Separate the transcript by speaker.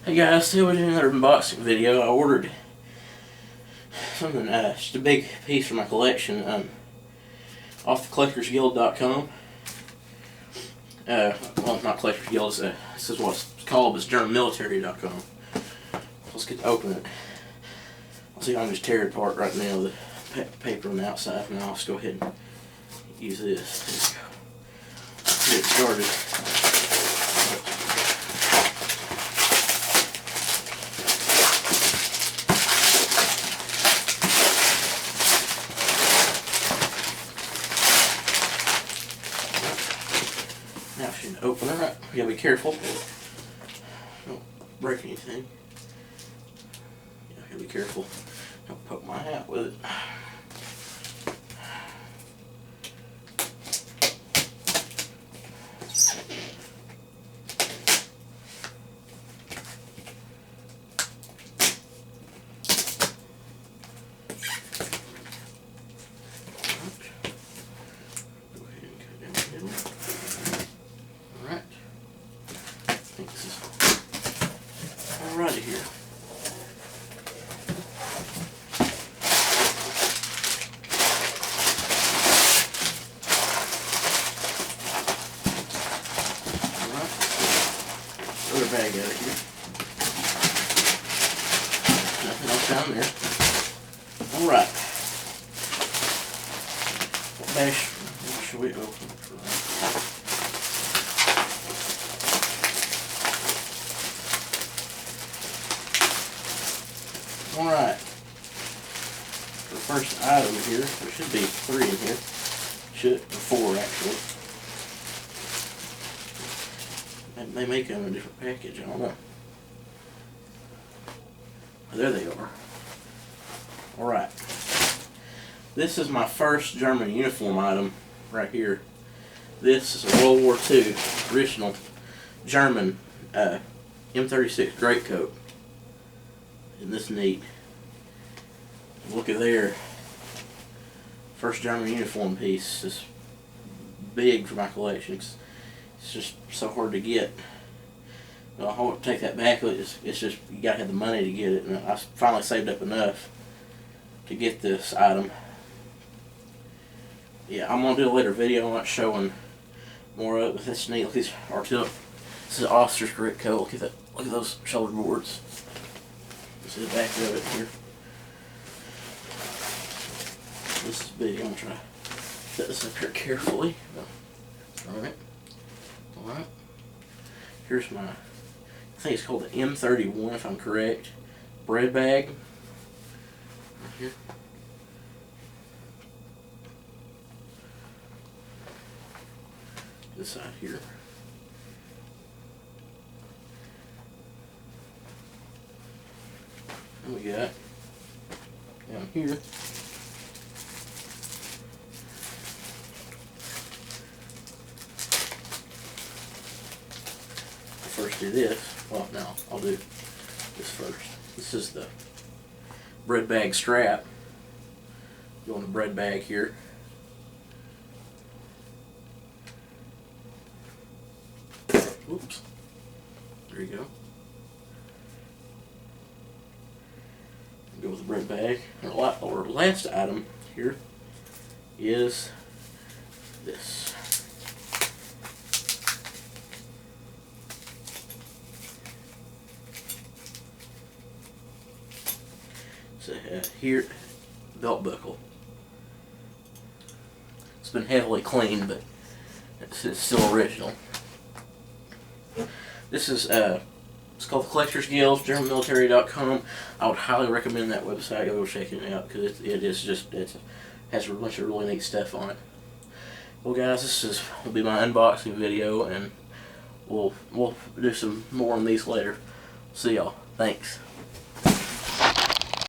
Speaker 1: Hey guys, today we're doing another unboxing video. I ordered something, just a big piece for my collection, off the collectorsguild.com. Well, not Collectors Guild, this is what it's called, but it's GermanMilitary.com. Let's get to open it. I'll see if I can just tear it apart right now with the paper on the outside, and I'll just go ahead and use this. There we go. Get it started. Now I should open it up. You gotta be careful. Don't break anything. You gotta be careful. Don't poke my hat with it. Alrighty here. Alright. Other bag out of here. Nothing else down there. Alright. What bag should we open for that? Alright, for the first item here, there should be 3 in here, or 4 actually. They make them in a different package, I don't know. Oh, there they are. Alright, this is my first German uniform item right here. This is a World War II original German M36 greatcoat. Isn't this neat? Look at there. First German uniform piece. It's big for my collection. It's just so hard to get. Well, I won't take that back. It's just you gotta have the money to get it, and I finally saved up enough to get this item. Yeah, I'm gonna do a later video on it showing more of it. But that's neat. Look at these artillery. This is an officer's great coat. Look at that. Look at those shoulder boards. See the back of it here. This is big. I'm going to try to set this up here carefully. Alright. Alright. Here's my, I think it's called the M31 if I'm correct. Bread bag. Right here. This side here. And we got down here first do this. Well, no, I'll do this first. This is the bread bag strap. Go in the bread bag here. Oops. There you go. Go with the bread bag. Our last item here is this. So here, belt buckle. It's been heavily cleaned, but it's still original. This is it's called the Collectors Guild, GermanMilitary.com. I would highly recommend that website. Go check it out because it has a bunch of really neat stuff on it. Well, guys, will be my unboxing video, and we'll do some more on these later. See y'all. Thanks.